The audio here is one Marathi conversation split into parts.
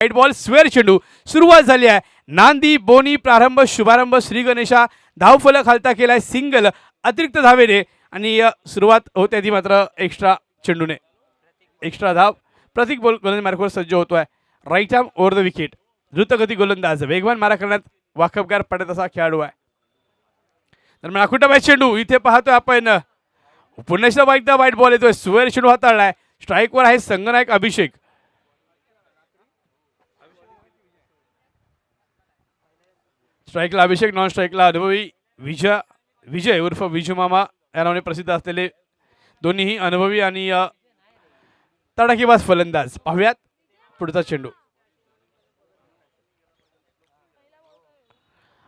राईट बॉल स्क्वेअर चेंडू. सुरुवात झाली आहे. नांदी बोनी प्रारंभ शुभारंभ श्री गणेशा धावफलक हालता केलाय सिंगल अतिरिक्त धावेने आणि सुरुवात होते ती मात्र एक्स्ट्रा चेंडूने. एक्स्ट्रा धाव. प्रतीक गोलंदाज मार्कवर सज्ज होतोय. Right arm over the wicket. द्रुतगती गोलंदाज वेगवान मारा करण्यात वाकबगार पडत असा खेळाडू आहे. दरम्यान आखुटा मॅच चेंडू इथे पाहतोय आपण. पुन्हा एकदा वाईट बॉल येतोय. स्क्वेअर चेंडू हाताळलाय. स्ट्राईकवर आहे संगनायक अभिषेक. स्ट्राईकला अभिषेक नॉन स्ट्राईकला अनुभवी विजय उर्फ विजू मामा या नावाने प्रसिद्ध असलेले दोन्हीही अनुभवी आणि तडाखेबाज फलंदाज. पाहूयात पुढचा चेंडू.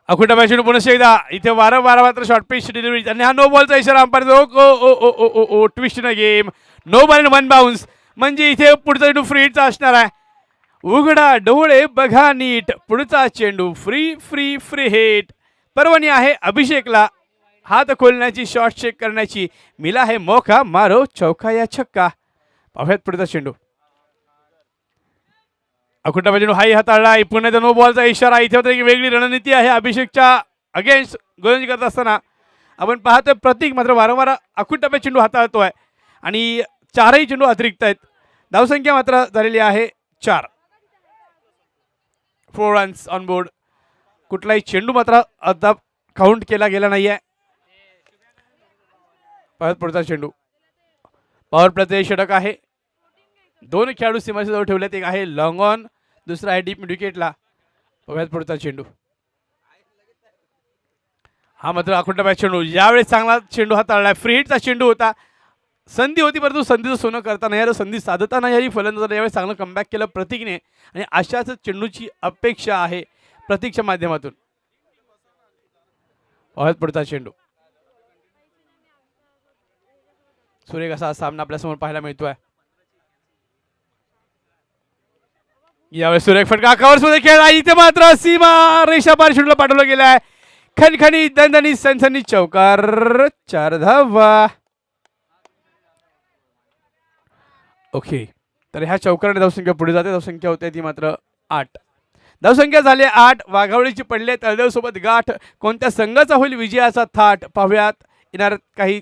अखुटा मॅच चेंडू पुन्हा एकदा इथे वारंवार मात्र शॉर्ट पिच डिलिव्हरी आणि हा नो बॉलचा इशारा umpire. Oh twist in game. No ball one bounce म्हणजे इथे पुढचा चेंडू फ्री हिटचा असणार आहे. उघडा डोळे बघा नीट. पुढचा चेंडू फ्री फ्री फ्री हिट. पर्वणी आहे अभिषेकला हात खोलण्याची शॉट चेक करण्याची. मिला है मौका मारो चौका या छक्का. पाहूयात पुढचा चेंडू. अखुटा चेंडू हाही हाताळला. पुन्हा एकदा नो बॉलचा इशारा. इथे एक वेगळी रणनीती आहे अभिषेकच्या अगेन्स्ट गोलंदाजी करत असताना. आपण पाहतोय प्रतीक मात्र वारंवार अखुटा चेंडू हाताळतोय आणि चारही चेंडू अतिरिक्त आहेत. धावसंख्या मात्र झालेली आहे 4. 4 रन्स ऑन बोर्ड. कुठलाही चेंडू मात्र अद्याप काउंट केला गेला नाहीये. परत पुढचा चेंडू. पॉवर प्लेचे षटक आहे. 2 खेळाडू सीमारेषेजवळ जवळ ठेवलेत. एक आहे लॉंग ऑन दुसरा आहे डीप मिड विकेटला. परत पुढचा चेंडू. हा मात्र अखुटा मॅच चेंडू. यावेळेस चांगला चेंडू हाताळलाय. फ्री हिटचा चेंडू होता. संधी होती परंतु संधीचं सोनं करता नाही आलं. संधी साधता नाही आली. फलंदाजाने यावेळेस चांगलं कमबॅक केलं प्रतीकने आणि अशाच चेंडूची अपेक्षा आहे प्रतीकच्या माध्यमातून. पुढचा चेंडू. सुरेख असा सामना आपल्यासमोर पाहायला मिळतोय. यावेळेस सुरेख फटका कव्हर्स मध्ये खेळला. इथे मात्र सीमा रेषा पार चेंडूला पाठवलं गेलं आहे. खणखणी दणदणी सनसनी चौकार. 4 धावा. ओके तर ह्या चौकाराने धावसंख्या पुढे जाते. धावसंख्या होते ती मात्र 8. धावसंख्या झाली 8. वाघावळीची पडले तळदेव सोबत गाठ. कोणत्या संघाचा होईल विजयाचा थाट. पाहूयात येणार काही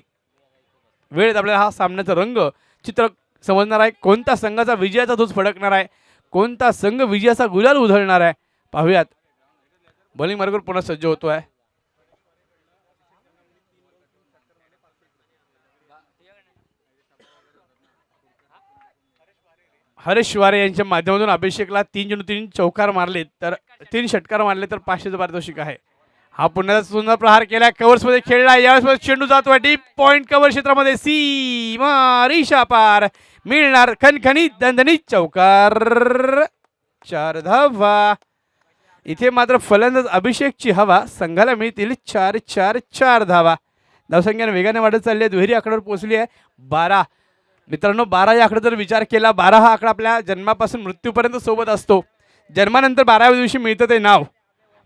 वेळेत आपल्याला हा सामन्याचा रंग चित्र समजणार आहे. कोणत्या संघाचा विजयाचा ध्वज फडकणार आहे. कोणता संघ विजयाचा गुलाल उधळणार आहे. पाहूयात. बॉलिंग मार्गावर पुन्हा सज्ज होतोय. हरेश वारे यांच्या माध्यमातून अभिषेकला 3 चेंडू 3 चौकार मारले तर 3 षटकार मारले तर 500चं पारितोषिक आहे. हा पुन्हा सुंदर प्रहार केला. कव्हर्स मध्ये खेळला. यावेळेस चेंडू जातोय डीप पॉइंट कव्हर क्षेत्रामध्ये. सीमा रेषा पार. मिळणार खणखणी दणदणी चौकार. 4 धावा. इथे मात्र फलंदाज अभिषेकची हवा. संघाला मिळतील 4 धावा. धावसंख्याने वेगाने वाढत चालली आहे. दुहेरी आकड्यावर पोहोचली आहे 12. मित्रांनो 12 या आकडा जर विचार केला 12 हा आकडा आपल्या जन्मापासून मृत्यूपर्यंत सोबत असतो. जन्मानंतर 12व्या दिवशी मिळतं ते नाव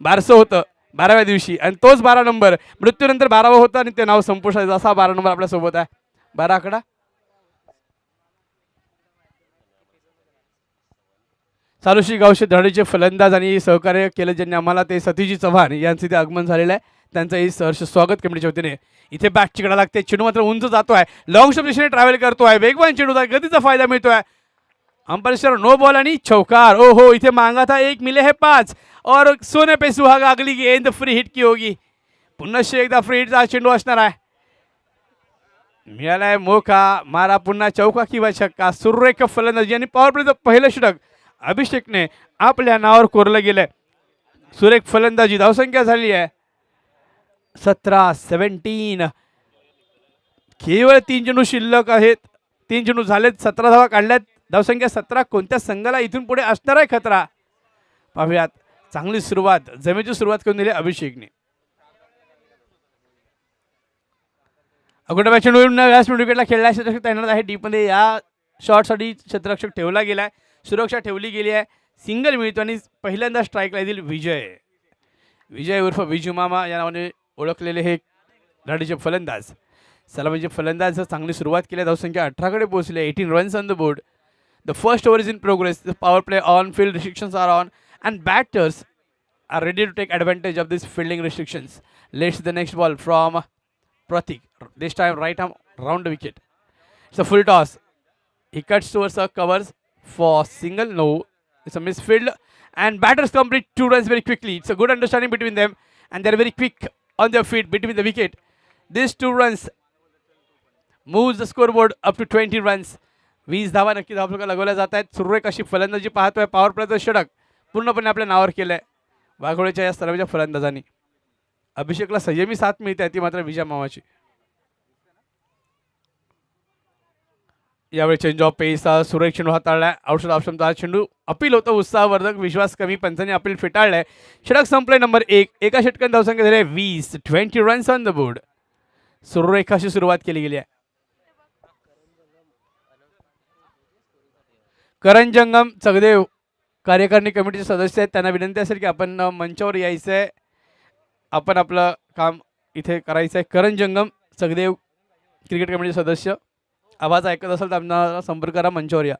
बारसं होतं 12व्या दिवशी आणि तोच 12 नंबर मृत्यूनंतर 12वं होतं आणि ते नाव संपुष्टात असा 12 नंबर आपल्या सोबत आहे. 12 आकडा. चालुशी गावचे धडाडीचे फलंदाज आणि सहकार्य केलं ज्यांनी आम्हाला ते सतीजी चव्हाण यांचे ते आगमन झालेलं आहे. त्यांचं सहर्ष स्वागत कमिटीच्या वतीने. इथे बॅट चिकडा लागते. चेंडू मात्र उंच जातोय. लॉंग स्टॉप दिशेने ट्रॅव्हल करतोय. वेगवान चेंडू गतीचा फायदा मिळतोय. अंपायर नो बॉल आणि चौकार. ओ हो इथे मांगा था 1 मिले है 5 और सोने पे सुहागा. अगली गेंद फ्री हिट की होगी. पुन्हा एकदा फ्री हिटचा चेंडू असणार आहे. मिळालाय मौका मारा पुन्हा चौका किंवा छक्का. सुरेख फलंदाजी आणि पॉवर प्लेचं पहिलं षटक अभिषेकने आपल्या नावावर कोरलं गेलंय. सुरेख फलंदाजी. धावसंख्या झाली आहे 17. केवळ 3 चेंडू शिल्लक आहेत. 3 चेंडू झालेत. 17 धावा काढल्यात. धावसंख्या 17. कोणत्या संघाला इथून पुढे असणार आहे खतरा. पाहूयात. चांगली सुरुवात जमेची सुरुवात करून दिली अभिषेकने. अगोदर चेंडू विकेटला खेळला. क्षेत्ररक्षक तैनात आहे डीपमध्ये. या शॉटसाठी क्षेत्ररक्षक ठेवला गेलाय. सुरक्षा ठेवली गेली आहे. सिंगल मिळतो आणि पहिल्यांदा स्ट्राईकला येतील विजय उर्फ विजू मामा या नावाने ओळखलेले हे धडाडीचे फलंदाज. सलामीचे फलंदाज चांगली सुरुवात केली. धावसंख्या 18 कडे पोहोचली. 18 runs on the board. The first over is in progress. The power play on, field restrictions are on, and batters are ready to take advantage of these fielding restrictions. Let's see the next ball from Pratik. This time right arm round the wicket. It's a full toss. He cuts towards the covers for single. No, it's a misfield. And batters complete 2 runs very quickly. It's a good understanding between them, and they're very quick on their feet between the wicket. These 2 runs moves the scoreboard up to 20 runs. 20 धावा नक्की धावफलका लगवल्या जात आहेत. सुरेख अशी फलंदाजी पाहतोय. पॉवर प्लेचं षटक पूर्णपणे आपल्या नावावर केलंय वाघोळेच्या या सर्वांच्या फलंदाजांनी. अभिषेकला संयमी साथ मिळते ती मात्र विजय मामाची. यावेळी चेंज ऑफ पेस सुरेख चेंडू हाताळलाय. औषध ऑप्शनचा चेंडू अपील होतं उत्साहवर्धक. विश्वास कमी पंचांनी अपील फेटाळलंय. षटक संपलंय नंबर 1. एका षटकात धावसंख्या झाली 20. 20 रन्स ऑन द बोर्ड. सुरेखाशी सुरुवात केली गेली आहे. करण जंगम चगदेव कार्यकारिणी कमिटीचे सदस्य आहेत. त्यांना विनंती असेल की आपण मंचावर यायचं आहे. आपण आपलं काम इथे करायचं आहे. करण जंगम चगदेव क्रिकेट कमिटीचे सदस्य आवाज ऐकत असेल तर आम्हाला संपर्क करा. मंचावर या.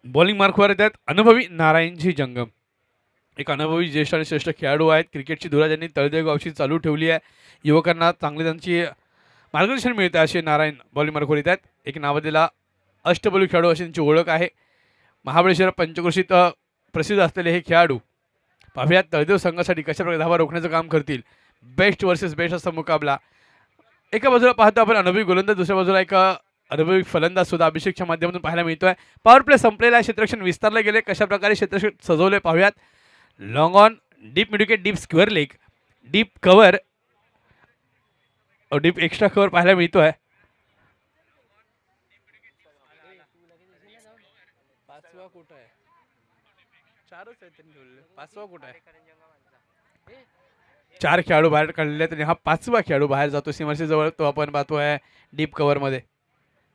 बॉलिंग मार्कवर येतात अनुभवी नारायणजी जंगम. एक अनुभवी ज्येष्ठ आणि श्रेष्ठ खेळाडू आहेत. क्रिकेटची धुरा ज्यांनी तळदेव गावशी चालू ठेवली आहे. युवकांना चांगली त्यांची मार्गदर्शन मिळतं असे नारायण बॉलिंग मार्कवर येतात. एक नावाजलेला अष्टबैलू खेळाडू अशी त्यांची ओळख आहे. महाबळेश्वर पंचक्रोशीत प्रसिद्ध असलेले हे खेळाडू पाहुयात तळदेव संघासाठी कशा प्रकारे धावा रोखण्याचं काम करतील. बेस्ट वर्सेस बेस्ट असा मुकाबला. एका बाजूला पाहतो आपण अनुभवी गोलंदाज, दुसऱ्या बाजूला एक अनुभवी फलंदाज सुद्धा अभिषेकच्या माध्यमातून पाहायला मिळतोय. पॉवर प्ले संपलेला क्षेत्ररक्षण विस्तारले गेले. कशा प्रकारे क्षेत्ररक्षण सजवले पाहूयात. Long on, deep midwicket, deep square leg, deep cover, deep extra cover पाहायला मिळतोय. चार खेळाडू बाहेर काढलेले आहेत आणि हा 5वा खेळाडू बाहेर जातो सीमारेषे जवळ. तो आपण पाहतोय डीप कव्हर मध्ये.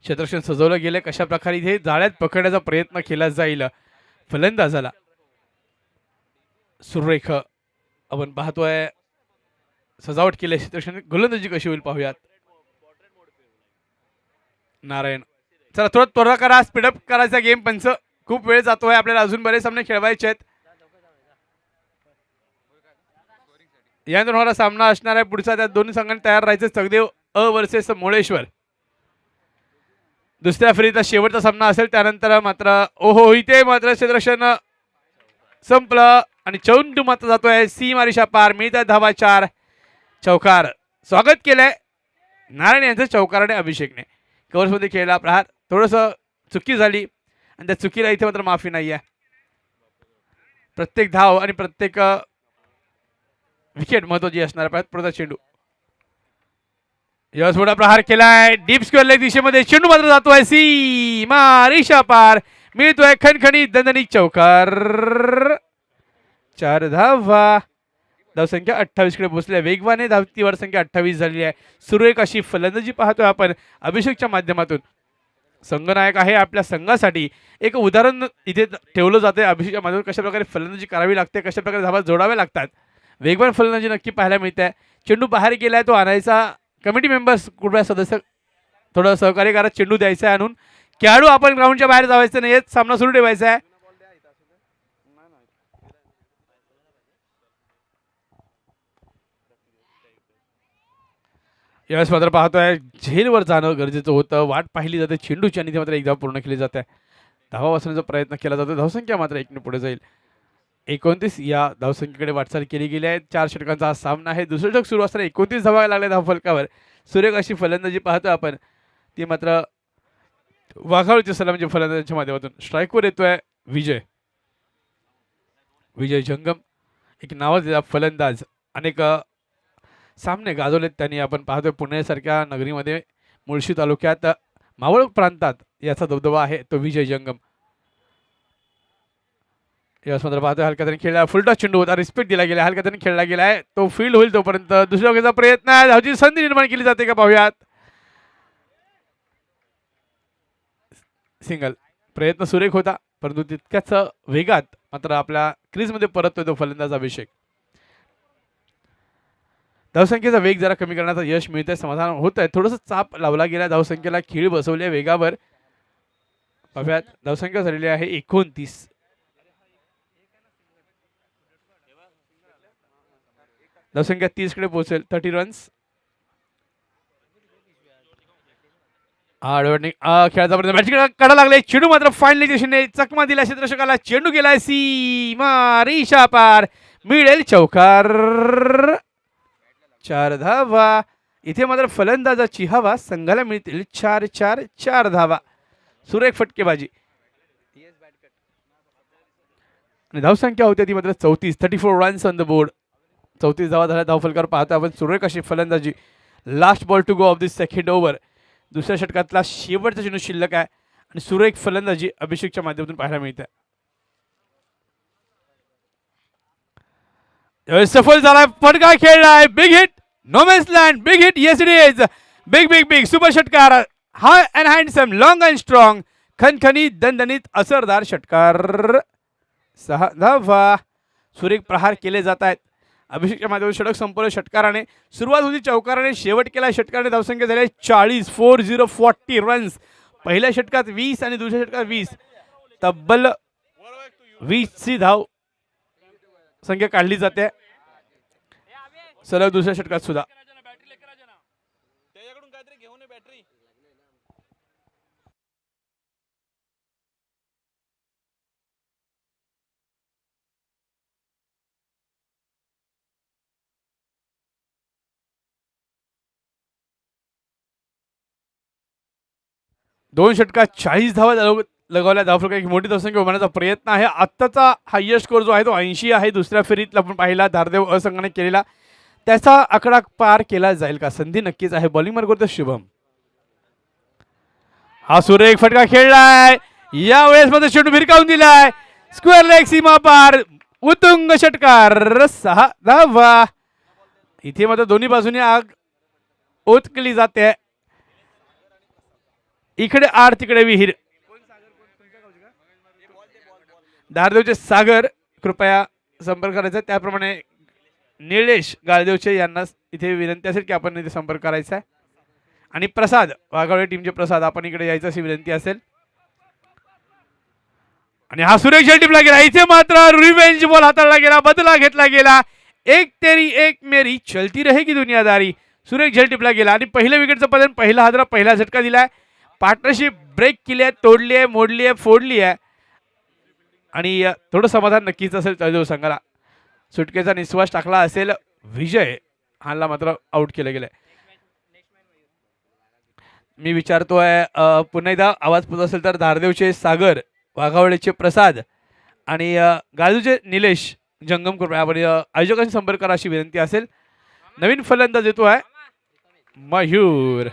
क्षेत्ररक्षण सजवलं गेले. कशा प्रकारे इथे जाळ्यात पकडण्याचा प्रयत्न केला जाईल फलंदाजाला. सुरेख आपण पाहतोय सजावट केली क्षेत्ररक्षण. गोलंदाजी कशी होईल पाहूयात. नारायण चला थोडा त्वरा करा. स्पीडअप करायचा गेम. पंच खूप वेळ जातोय. आपल्याला अजून बरेच सामने खेळवायचे आहेत. यानंतर होणारा सामना असणार आहे पुढचा. त्या दोन्ही संघांनी तयार राहायचे. चगदेव वर्सेस मोळेश्वर. दुसऱ्या फेरीचा शेवटचा सामना असेल. त्यानंतर मात्र ओहो इथे मात्र क्षेत्ररक्षण संपलं आणि चौंडू मात्र जातोय सीमारेषा पार. मिळतात धावा 4. चौकार स्वागत केलंय नारायण यांचं चौकाराने अभिषेकने. कव्हर्समध्ये खेळला प्रहार. थोडंसं चुकी झाली आणि त्या चुकीला इथे मात्र माफी नाही आहे. प्रत्येक धाव आणि प्रत्येक विकेट महत्वाची असणार आहे. पुढचा चेंडू यश मोठा प्रहार केलाय. डीप स्क्वेअर लेग दिशेमध्ये चेंडू मात्र जातोय सीमारेषा पार. मिळतोय खणखणीत दणदणीत चौकार. 4 धावा. धावसंख्या 28 कडे पोहोचल्या. वेगवाने धावती वर संख्या 28 झालेली आहे. सुरेख अशी फलंदाजी पाहतोय आपण अभिषेकच्या माध्यमातून. संघनायक आहे. आपल्या संघासाठी एक उदाहरण इथे ठेवलं जाते अभिषेकच्या माध्यमातून. कशा प्रकारे फलंदाजी करावी लागते, कशा प्रकारे धावा जोडाव्या लागतात. वेगवान फलंदाजी नक्की पाहायला मिळते. चेंडू बाहेर गेलाय. तो आणायचा. कमिटी मेंबर्स कुठल्या सदस्य थोडं सहकार्य करा. चेंडू द्यायचा आहे आणून. खेळाडू आपण ग्राउंडच्या बाहेर जावायचं नाही. सामना सुरू ठेवायचा आहे. यावेळेस मात्र पाहतोय झेलवर जाणं गरजेचं होतं. वाट पाहिली जाते चेंडूची आणि ती मात्र एकदा पूर्ण केली जाते. धावा वाचवण्याचा प्रयत्न केला जातो. धावसंख्या मात्र 1 ने पुढे जाईल. 29 या धावसंख्येकडे वाटचाल केली गेली आहे. 4 षटकांचा हा सामना आहे. दुसरं षटक सुरू असताना 29 धावा लागल्या धावफलकावर. सुरेख अशी फलंदाजी पाहतोय आपण. ती मात्र वाघाळूच्या सलामीच्या फलंदाजांच्या माध्यमातून. स्ट्राईकवर येतोय विजय. विजय जंगम एक नावाजलेला फलंदाज. अनेक सामने गाजवलेत त्यांनी. आपण पाहतोय पुण्यासारख्या नगरीमध्ये मुळशी तालुक्यात मावळ प्रांतात याचा दबदबा आहे तो विजय जंगम. यावेळेस मात्र पाहतोय हलक्या त्याने खेळला. फुलटॉस चेंडू होता. रिस्पेक्ट दिला गेला. हलक्या त्याने खेळला गेला आहे. तो फील्ड होईल तोपर्यंत दुसऱ्या ओव्हरचा प्रयत्न आहे. धावची संधी निर्माण केली जाते का पाहूयात. सिंगल प्रयत्न सुरेख होता, परंतु तितक्याच वेगात मात्र आपल्या क्रीजमध्ये परततोय तो फलंदाज अभिषेक. धावसंख्येचा वेग जरा कमी करण्याचं यश मिळतंय, समाधान होत आहे. थोडंसं चाप लावला गेला, धावसंख्येला खीळ बसवली वेगावर. पाहूयात धावसंख्या झालेली आहे 29. धावसंख्या 30 कडे पोहोचेल. 30 रन्स. खेळाचा मॅच कडा लागले. चेंडू मात्र फायनली दिशेने चकमा दिला क्षेत्ररक्षकाला. चेंडू गेलाय सीमा रेषा पार, मिळेल चौकार. 4 धावा. इथे मात्र फलंदाजाची हवा, संघाला मिळतील 4 धावा. सुरेख फटकेबाजी आणि धावसंख्या होती ती मात्र 34. 34 रन्स ऑन द बोर्ड. 34 धावा झाल्या. धावफलकावर पाहता आपण सुरेख अशी फलंदाजी. Last ball to go of this second over. दुसऱ्या षटकातला शेवटचा चेंडू शिल्लक आहे आणि सुरेख फलंदाजी अभिषेकच्या माध्यमातून पाहायला मिळते. सफल झालाय, फटका खेळलाय. Big hit, no man's land. Big hit, yes it is. Big big big super षटकार. High and handsome, long and strong, खणखणीत दणदणीत असरदार षटकार. 6 धावा. सुरेख प्रहार केले जात आहेत. अभिषेकच्या माध्यमातून षटक संपवलं षटकाराने. सुरुवात होती चौकाराने, शेवट केला षटकाराने. धावसंख्या झाली 40 रन्स. पहिल्या षटकात 20 आणि दुसऱ्या षटकात 20. तब्बल 20ची धाव संख्या काढली जाते सलग दुसऱ्या षटकात सुद्धा. दोन षटकात 40 धावा लगवल्या. धावफलक एक मोठी धावसंख्या उभारण्याचा प्रयत्न आहे. आत्ताचा हायएस्ट स्कोर जो आहे तो 80 आहे. दुसऱ्या फेरीतला आपण पाहिला धारदेव असंघाने केलेला, त्याचा आकडा पार केला जाईल का? संधी नक्कीच आहे. बॉलिंग मार्ग करतो शुभम. हा सुरेख फटका खेळलाय. यावेळेस मध्ये चेंडू भिरकावून दिलाय. स्क्वेअर लेग, सीमा पार, उत्तुंग षटकार. 6 धावा. इथे मात्र दोन्ही बाजूने आग ओतकली जाते. इकडे आड तिकडे विहीर. धारदेवचे सागर कृपया संपर्क करायचा. त्याप्रमाणे निलेश गाळदेवचे यांना इथे विनंती असेल की आपण इथे संपर्क करायचा आहे. आणि प्रसाद वाघावळे टीमचे प्रसाद, आपण इकडे यायचं अशी विनंती असेल. आणि हा सुरेख टिपला गेला. इथे मात्र रिवेंज बॉल हाताळला गेला, बदला घेतला गेला. एक तेरी एक मेरी चलती रहेगी दुनियादारी. सुरेख टिपला गेला आणि पहिल्या विकेटचं पतन, पहिला हादरा, पहिला झटका दिलाय. पार्टनरशिप ब्रेक केली आहे, तोडली आहे, मोडली आहे, फोडली आहे. आणि थोडं समाधान नक्कीच असेल तळदेव संघाला. सुटकेचा निश्वास टाकला असेल. विजय हाला मात्र आउट केलं गेलंय. मी विचारतोय पुन्हा एकदा आवाज पोहोचत असेल तर धारदेवचे सागर, वाघावळेचे प्रसाद आणि गाळूचे निलेश जंगम कृपया आपण आयोजकांशी संपर्क करा अशी विनंती असेल. नवीन फलंदाज येतो आहे मयूर.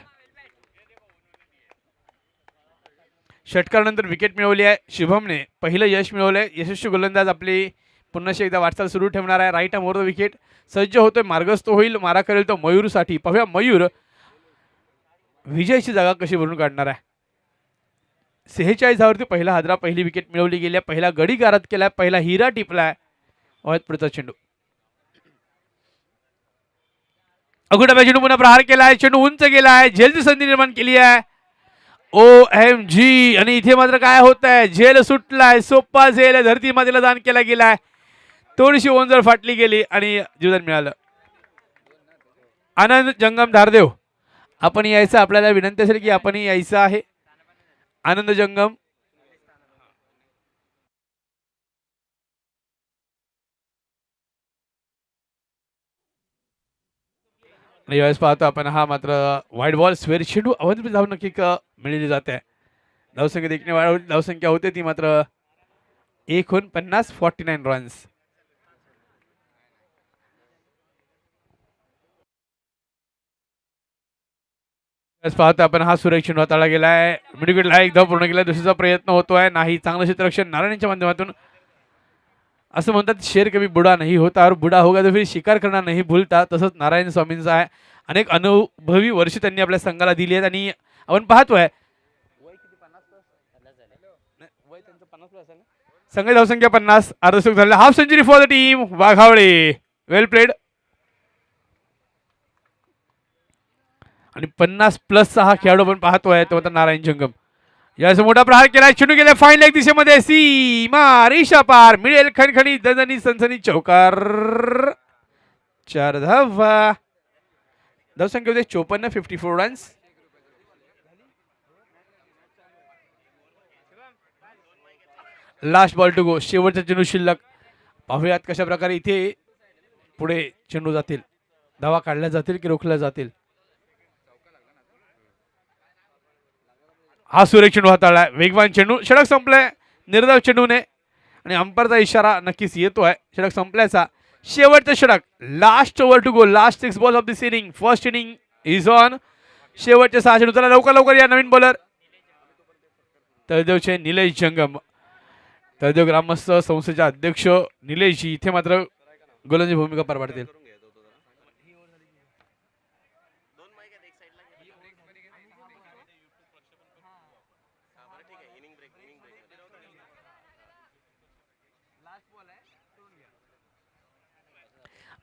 षटकारानंतर विकेट मिळवली आहे शुभमने. पहिलं यश मिळवलंय. यशस्वी गोलंदाज आपली पुन्हा एकदा वाटचाल सुरू ठेवणार आहे. राईट मोर द विकेट सज्ज होतोय. मार्गस्थ होईल. मारा करेल तो मयूरसाठी. पाहूया मयूर विजयची जागा कशी भरून काढणार आहे. 46 धावावरती पहिला हादरा, पहिली विकेट मिळवली गेली. पहिला गडी गारद केलाय, पहिला हिरा टिपलाय. पुढचा चेंडू अगुडा चेंडू पुन्हा प्रहार केलाय. चेंडू उंच गेलाय. झेलची संधी निर्माण केली आहे. OMG. आणि इथे मात्र काय होत आहे, झेल सुटलाय. सोप्पा झेल धरती मातेला दान केला गेलाय. थोडीशी ओंजळ फाटली गेली आणि जीवदान मिळालं. आनंद जंगम धारदेव आपण यायचं, आपल्याला विनंती असेल की आपण यायचं आहे. आनंद जंगम यावेळेस पाहतो आपण हा मात्र वाईड बॉल स्क्वेअर चेंडू अवधी धाव नक्की मिळाली जाते. धावसंख्या देखील वाढ धावसंख्या होते ती मात्र 49 49 रन्स. पाहतो आपण हा सुरेख चेंडू हाताळला गेलाय. मिडविकेटला एक धाव पूर्ण केला. दुसरीचा प्रयत्न होतोय नाही. चांगलं क्षेत्ररक्षण नारायणच्या माध्यमातून. असं म्हणतात शेर कभी बुडा नहीं होता और बुडा होगा तो फिर शिकार करना नहीं भूलता. तसंच नारायण स्वामींचा आहे. अनेक अनुभवी वर्ष त्यांनी आपल्या संघाला दिली आहेत आणि आपण पाहतोय संघ धावसंख्या 50, अर्धशतक झाले. Half century for the team Waghawale. Well played. आणि 50+ हा खेळाडू आपण पाहतोय तो आता नारायण जंगम. याच मोठा प्रहार केला, चेंडू गेला फाईन लेग दिशेमध्ये, सीमा रेषा पार, मिळेल खणखणी दणदणी सनसनी चौकार. 4 धावा. धावसंख्या होते 54, 54 runs. Last ball to go. शेवटचा चेंडू शिल्लक. पाहूयात कशा प्रकारे इथे पुढे चेंडू जातील, धावा काढल्या जातील की रोखल्या जातील. हा सुरेख चेंडू हाताळलाय, वेगवान चेंडू. षटक संपलाय निर्धाव चेंडूने आणि अंपायरचा इशारा नक्कीच येतोय षटक संपल्याचा. शेवटचं षटक. Last over to go. Last 6 ball of this inning. First inning is on. शेवटचे 6 चेंडू. चला लवकर लवकर या नवीन बॉलर तळदेवचे निलेश जंगम. तळदेव ग्रामस्थ संस्थेचे अध्यक्ष निलेशजी इथे मात्र गोलंदाजी भूमिका पार पाडतील.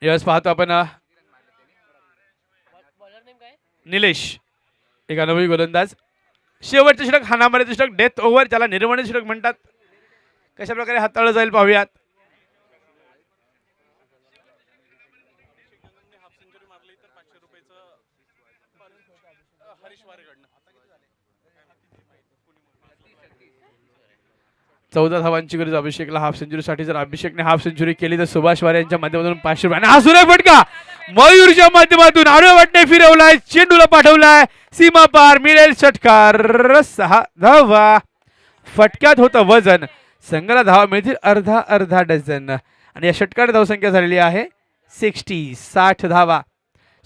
यावेळेस पाहतो आपण निलेश एक अनुभवी गोलंदाज. शेवटचे षटक हाणामारीचे षटक, डेथ ओव्हर ज्याला निर्वहन षटक म्हणतात, कशा प्रकारे हाताळलं जाईल पाहूयात. चौदा धावांची गरज अभिषेकला हाफ सेंचुरीसाठी. जर अभिषेकने हाफ सेंचुरी केली तर सुभाष वारे यांच्या माध्यमातून 500 रुपये. आणि हा सुरेख फटका मयूरच्या माध्यमातून आडव्या वाटणे फिरवलाय, चेंडूला पाठवलाय सीमा पार, मिळेल षटकार. 6 धावा. फटक्यात होतं वजन. संघाला धावा मिळतील अर्धा अर्धा डझन. आणि या षटकार धावसंख्या झालेली आहे 60 धावा.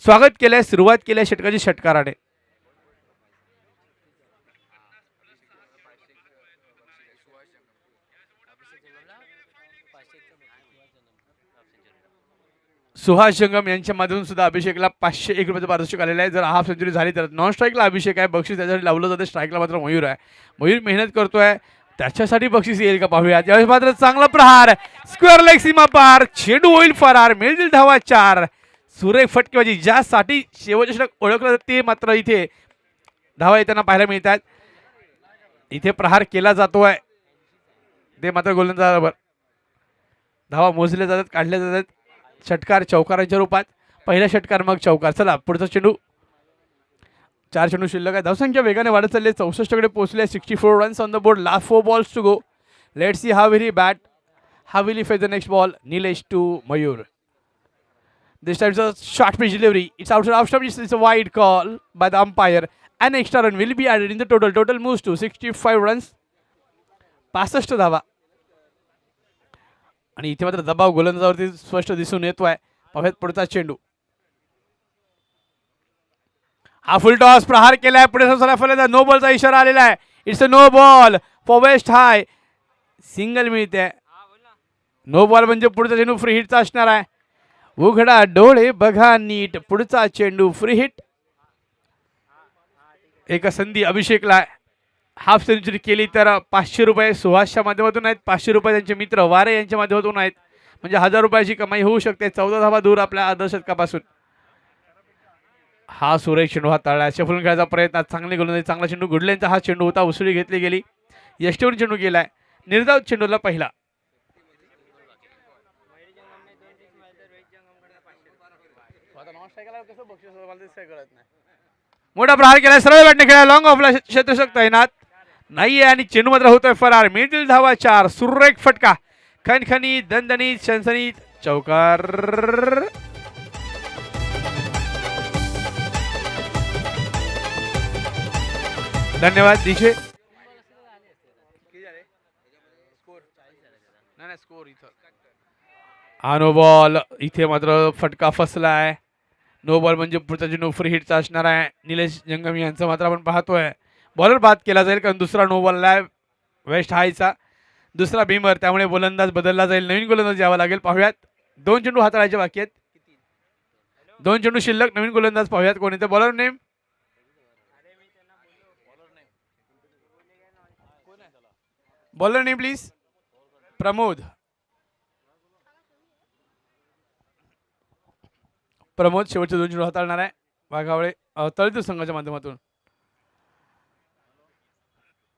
स्वागत केलंय, सुरुवात केली षटकाची षटकाराने. सुहास जंगम यांच्या माध्यमातून सुद्धा अभिषेकला 501 रुपयाचं पारितोषिक आलेलं आहे. जर हाफ सेंचुरी झाली तर. नॉन स्ट्राईकला अभिषेक आहे, बक्षीस त्याच्यासाठी लावलं जातं. स्ट्राईकला मात्र मयूर आहे. मयूर मेहनत करतोय, त्याच्यासाठी बक्षीस येईल का पाहूया. त्यावेळेस मात्र चांगला प्रहार, स्क्वेअर लेग सीमा पार, चेंडू होईल फरार, मिळतील धावा 4. सुरेख फटकेबाजी ज्यासाठी शेवटचे षटक ओळखलं जातं ते मात्र इथे धावा येताना पाहायला मिळतात. इथे प्रहार केला जातोय ते मात्र गोलंदाजाबरोबर धावा मोजल्या जातात, काढल्या जातात. षटकार चौकारांच्या रूपात. पहिला षटकार मग चौकार. चला पुढचा चेंडू. 4 चेंडू शिल्लक आहे. धावसंख्या वेगाने वाढत चालली. 64 कडे पोहोचले. 64 runs on the board. Last 4 balls to go. Let's see how will he bat, how will he face the next ball. Nilesh to Mayur. This time it's a short pitch delivery. It's outside off stump. It's a wide call by the umpire. An extra run will be added in the total. Total moves to 65 runs. 65 धावा. आणि इथे मात्र दबाव गोलंदाजावरती स्पष्ट दिसून येतोय. पाहूयात पुढचा चेंडू. हा फुल टॉस प्रहार केलाय. पुढे फलंदाज. नो बॉलचा इशारा आलेला आहे. It's a no ball for waist high. Single मिळते. नो बॉल म्हणजे पुढचा चेंडू फ्री हिटचा असणार आहे. उघडा डोळे बघा नीट. पुढचा चेंडू फ्री हिट. एक संधी अभिषेकला. हाफ सेंचुरी केली तर 500 रुपये सुहासच्या माध्यमातून आहेत. 500 रुपये त्यांचे मित्र वारे यांच्या माध्यमातून आहेत. म्हणजे 1000 रुपयाची कमाई होऊ शकते. 14 धावा दूर आपल्या अर्धशतकापासून. हा सुरेख चेंडू हाताळला. शफलून खेळायचा प्रयत्न. चांगली गोलंदाजी, चांगला चेंडू. गुडल्यांचा हा चेंडू होता. उसळी घेतली गेली. यष्टीवरून चेंडू गेलाय. निर्धाव चेंडूला पहिला. मोठा प्रहार केला. सरळ बॅटने खेळा. लॉंग ऑफला क्षेत्ररक्षक तैनात नाहीये आणि चेंडू मात्र होतोय फरार. मिळतील धावा 4. सुरेख फटका. खणखणी दणदणीत सनसनीत चौकार. धन्यवाद दिशे. हा नो बॉल. इथे मात्र फटका फसलाय. नो बॉल म्हणजे पुढचा चेंडू फ्री हिटचा असणार आहे. निलेश जंगम यांचं मात्र आपण पाहतोय. बॉलर बाद केला जाईल कारण दुसरा नो बॉल आहे वेस्ट हायचा. दुसरा भीमर, त्यामुळे गोलंदाज बदलला जाईल. नवीन गोलंदाज यावा लागेल. पाहूयात. 2 चेंडू हाताळायचे बाकी आहेत. 2 चेंडू शिल्लक. नवीन गोलंदाज पाहूयात कोण येते. Bowler name. Bowler name please. Pramod Pramod शेवटचे 2 चेंडू हाताळणार आहे वाघावळे तळीतूर संघाच्या माध्यमातून.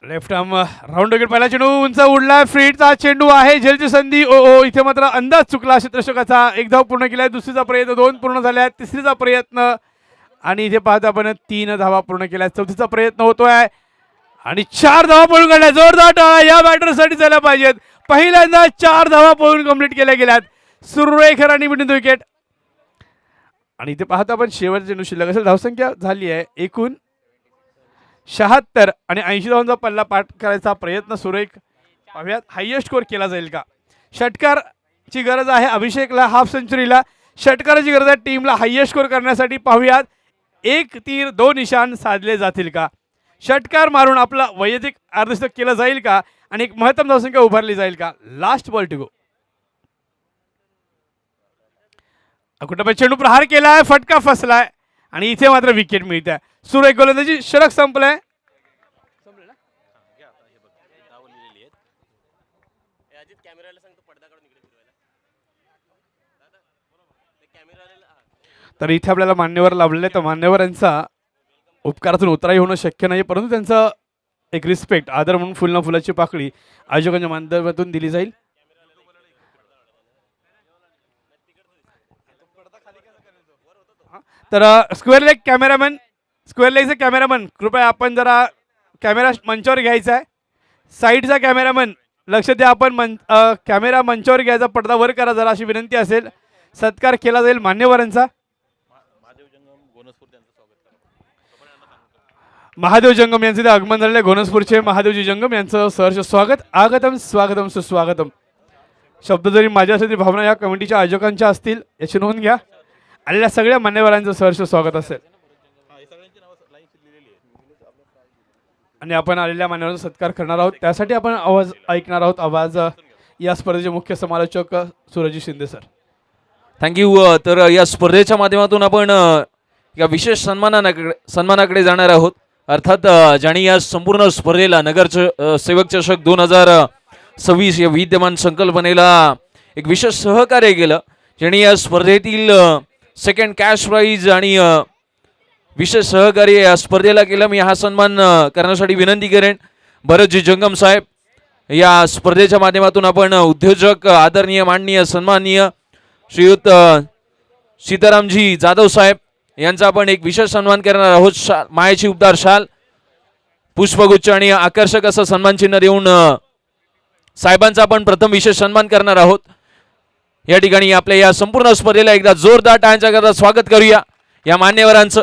लेफ्ट आर्म राऊंड विकेट पहिला चेंडू उंच उडला फ्रीडचा चेंडू आहे झेलची संधी इथे मात्र अंदाज चुकला क्षेत्ररक्षकाचा. एक धाव पूर्ण केलाय दुसरीचा प्रयत्न 2 पूर्ण झाल्या तिसरीचा प्रयत्न आणि इथे पाहता आपण 3 धावा पूर्ण केल्या चौथीचा प्रयत्न होतोय आणि 4 धावा पळून काढल्या. जोरदार टाळ्या या बॅटरसाठी झाल्या पाहिजेत. पहिल्यांदा 4 धावा पळून कंप्लीट केल्या गेल्यात. सुरेख रनी बिटवीन द विकेट आणि इथे पाहता आपण शेवटचा चेंडू शिल्लक असेल. धावसंख्या झाली आहे एकूण 76 आणि 80 धावांचा पल्ला पाठ करायचा प्रयत्न सुरेख. पाहूयात हायएस्ट स्कोर केला जाईल का. षटकारची गरज आहे अभिषेकला हाफ सेंचुरीला. षटकाराची गरज आहे टीमला हायएस्ट स्कोर करण्यासाठी. पाहूयात 1 तीर 2 निशाण साधले जातील का. षटकार मारून आपला वैयक्तिक अर्धशतक केलं जाईल का आणि एक महत्तम धावसंख्या उभारली जाईल का. Last ball to go. कुठं चेंडू प्रहार केलाय फटका फसलाय आणि इथे मात्र विकेट मिळते. सुरेख गोलंदाजी षटक संपलाय. तर इथे आपल्याला मान्यवर लाभलेले तर मान्यवरांचा उपकारातून उतराई होणं शक्य नाही परंतु त्यांचा एक रिस्पेक्ट आदर म्हणून फुल ना फुलाची पाकळी आयोजकांच्या माध्यमातून दिली जाईल. तर स्क्वेअर लेग कॅमेरामॅन स्क्वेअर लेगचे कॅमेरामन कृपया आपण जरा कॅमेरा मंचावर घ्यायचा आहे. साईडचा कॅमेरामन लक्ष द्या आपण कॅमेरा मंचावर घ्यायचा पडदा वर करा जरा अशी विनंती असेल. सत्कार केला जाईल मान्यवरांचा. महादेव जंगम यांचे आगमन झालेले घोणसपूरचे महादेवजी जंगम यांचं सहर्ष स्वागत. आगतम स्वागतम सुस्वागतम. शब्द जरी माझ्या असतील भावना या कमिटीच्या आयोजकांच्या असतील याची नोंद घ्या. आलेल्या सगळ्या मान्यवरांचं सहर्ष स्वागत असेल आणि आपण आलेल्या मान्यवरांचा सत्कार करणार आहोत. त्यासाठी आपण आवाज ऐकणार आहोत. आवाज या स्पर्धेचे मुख्य समालोचक सूरजी शिंदे सर. थँक्यू. तर या स्पर्धेच्या माध्यमातून आपण या विशेष सन्मानाकडे जाणार आहोत. अर्थात ज्यांनी या संपूर्ण स्पर्धेला नगर सेवक चषक 2026 या विद्यमान संकल्पनेला एक विशेष सहकार्य केलं. ज्यांनी या स्पर्धेतील सेकंड कॅश प्राईज आणि विशेष सहकार्य या स्पर्धेला केलं. मी हा सन्मान करण्यासाठी विनंती करेन भरतजी जंगम साहेब. या स्पर्धेच्या माध्यमातून आपण उद्योजक आदरणीय माननीय सन्माननीय श्रीयुत सीतारामजी जाधव साहेब यांचा आपण एक विशेष सन्मान करणार आहोत. मायेची उबदार शाल पुष्पगुच्छ आणि आकर्षक असं सन्मान चिन्ह देऊन साहेबांचा आपण प्रथम विशेष सन्मान करणार आहोत. या ठिकाणी आपल्या या संपूर्ण स्पर्धेला एकदा जोरदार टाळ्यांच्या करता स्वागत करूया या मान्यवरांचं.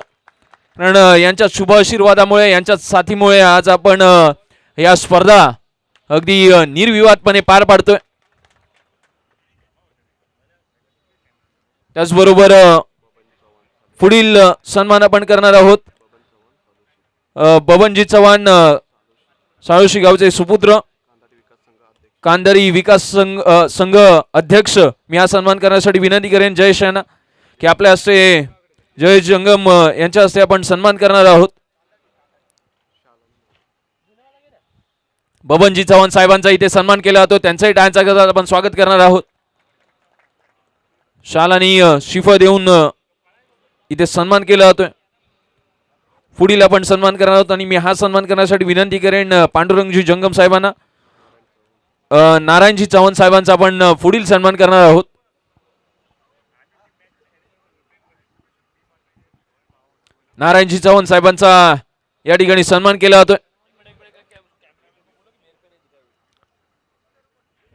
कारण यांच्या शुभ आशीर्वादामुळे यांच्या साथीमुळे आज आपण या स्पर्धा अगदी निर्विवादपणे पार पाडतोय. त्याचबरोबर पुढील सन्मान आपण करणार आहोत बबनजी चव्हाण साळोशी गावचे सुपुत्र कांदरी विकास संघ अध्यक्ष. मी हा सन्मान करण्यासाठी विनंती करेन जय शैना की आपल्या हस्ते जय जंगम यांच्या हस्ते आपण सन्मान करणार आहोत. बबनजी चव्हाण साहेबांचा इथे सन्मान केला जातो. त्यांचाही टाळ्यांचा गजर आपण स्वागत करणार आहोत. शाल आणि शिफा देऊन इथे सन्मान केला जातोय. पुढील आपण सन्मान करणार आहोत आणि मी हा सन्मान करण्यासाठी विनंती करेन पांडुरंगजी जंगम साहेबांना. नारायणजी चव्हाण साहेबांचा आपण पुढील सन्मान करणार आहोत. नारायणजी चव्हाण साहेबांचा या ठिकाणी सन्मान केला जातोय.